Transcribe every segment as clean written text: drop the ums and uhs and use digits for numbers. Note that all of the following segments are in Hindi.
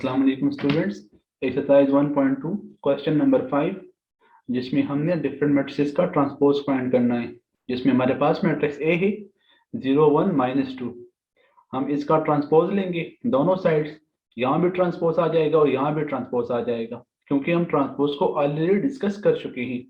अस्सलाम वालेकुम स्टूडेंट्स। एक्सरसाइज 1.2 क्वेश्चन नंबर 5 जिसमें हमने डिफरेंट मैट्रिसेस का ट्रांसपोज फाइंड करना है। जिसमें हमारे पास मैट्रिक्स ए है 0 1 -2। हम इसका ट्रांसपोज लेंगे दोनों साइड्स, यहाँ भी ट्रांसपोज आ जाएगा और यहाँ भी ट्रांसपोज आ जाएगा, क्योंकि हम ट्रांसपोज को ऑलरेडी डिस्कस कर चुके हैं।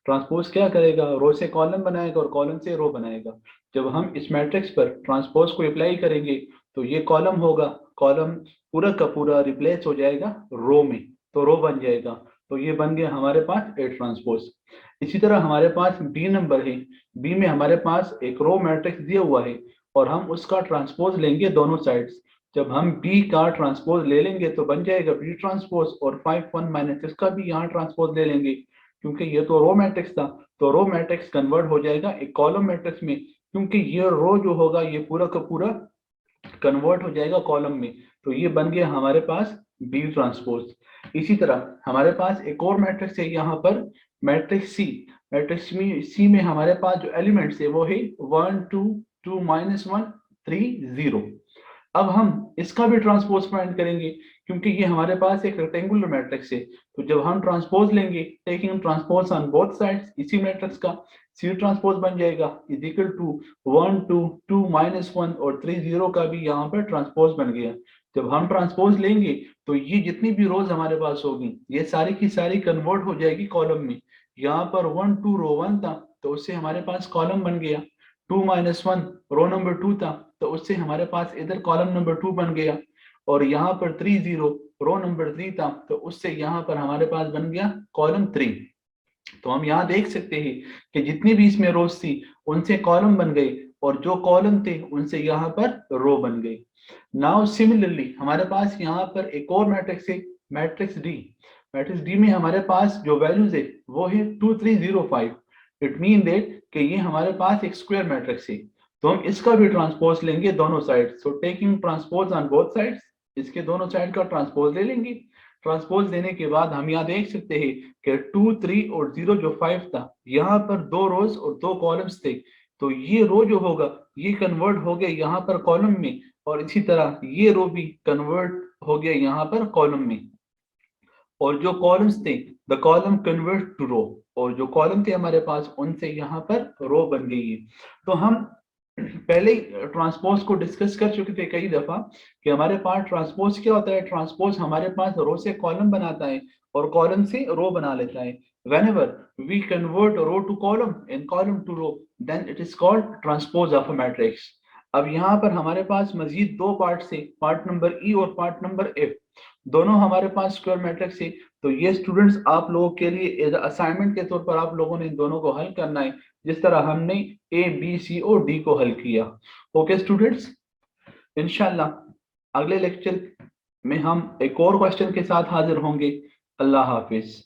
ट्रांसपोज क्या करेगा, रो से कॉलम बनाएगा और कॉलम से रो बनाएगा। जब हम इस मैट्रिक्स पर ट्रांसपोज को अप्लाई करेंगे तो ये कॉलम होगा, कॉलम पूरा का पूरा रिप्लेस हो जाएगा रो में, तो रो बन जाएगा। तो ये बन गया हमारे पास ए ट्रांसपोज। इसी तरह हमारे पास बी नंबर है, बी में हमारे पास एक रो मैट्रिक्स दिया हुआ है और हम उसका ट्रांसपोज लेंगे दोनों साइड्स। जब हम बी का ट्रांसपोज ले लेंगे तो बन जाएगा बी ट्रांसपोज, और 5 1 -6 का भी यहाँ ट्रांसपोज ले लेंगे, क्योंकि ये तो रो मैट्रिक्स था। तो रो मैट्रिक्स कन्वर्ट हो जाएगा एक कॉलम मैट्रिक्स में, क्योंकि ये रो जो होगा ये पूरा का पूरा कन्वर्ट हो जाएगा कॉलम में। तो ये बन गया हमारे पास बी ट्रांसपोज। इसी तरह हमारे पास एक और मैट्रिक्स है यहाँ पर, मैट्रिक्स सी। मैट्रिक्स में सी में हमारे पास जो एलिमेंट्स है वो है 1 2 2 -1 3 0। अब हम इसका भी ट्रांसपोज फाइंड करेंगे, क्योंकि ये हमारे पास एक रेक्टेंगुलर मैट्रिक्स है। तो जब हम ट्रांसपोज लेंगे, taking transpose on both sides, इसी मैट्रिक्स का सी ट्रांसपोज बन जाएगा इज इक्वल टू 1 2 2 -1 और 3 0 का भी यहाँ पर ट्रांसपोज बन गया। जब हम ट्रांसपोज लेंगे तो ये जितनी भी रोज हमारे पास होगी ये सारी की सारी कन्वर्ट हो जाएगी कॉलम में। यहाँ पर 1 2 रो 1 था तो उससे हमारे पास कॉलम बन गया, 2 -1 रो नंबर 2 था तो उससे हमारे पास इधर कॉलम नंबर 2 बन गया, और यहाँ पर 3 0 रो नंबर 3 था तो उससे यहाँ पर हमारे पास बन गया कॉलम 3। तो हम यहाँ देख सकते हैं कि जितनी भी इसमें रोज थी उनसे कॉलम बन गए, और जो कॉलम थे उनसे यहाँ पर रो बन गई। नाउ सिमिलरली हमारे पास यहाँ पर एक और मैट्रिक्स है, मैट्रिक्स डी। मैट्रिक्स डी में हमारे पास जो वैल्यूज है वो है 2 3 0 5। इट मीन दैट कि ये हमारे पास एक स्क्वायर मैट्रिक्स है। तो हम इसका भी ट्रांसपोज लेंगे दोनों side. So taking transpose on both sides, इसके दोनों साइड का ट्रांसपोज ले लेंगे। ट्रांसपोज लेने के बाद हम यहाँ देख सकते हैं कि 2 3 और 0 जो 5 था, यहाँ पर 2 रोज और 2 कॉलम्स थे। तो ये रो जो होगा ये कन्वर्ट हो गया यहाँ पर कॉलम में, और इसी तरह ये रो भी कन्वर्ट हो गया यहाँ पर कॉलम में। और जो कॉलम्स थे द कॉलम कन्वर्ट टू रो, और जो कॉलम थे हमारे पास उनसे यहाँ पर रो बन गई है। तो हम पहले ट्रांसपोज को डिस्कस कर चुके थे कई दफा कि हमारे पास ट्रांसपोज क्या होता है। ट्रांसपोज हमारे पास रो से कॉलम बनाता है और कॉलम से रो बना लेता है। whenever we convert row to column and column to row then it is called transpose of a matrix। अब यहाँ पर हमारे पास मजीद दो पार्ट से, पार्ट नंबर ई और पार्ट नंबर एफ, दोनों हमारे पास स्क्वायर मैट्रिक्स है। तो ये स्टूडेंट्स आप लोगों के लिए असाइनमेंट के तौर पर आप लोगों ने इन दोनों को हल करना है, जिस तरह हमने ए बी सी और डी को हल किया। ओके स्टूडेंट्स, इंशाल्लाह अगले लेक्चर में हम एक और क्वेश्चन के साथ हाजिर होंगे। अल्लाह हाफिज।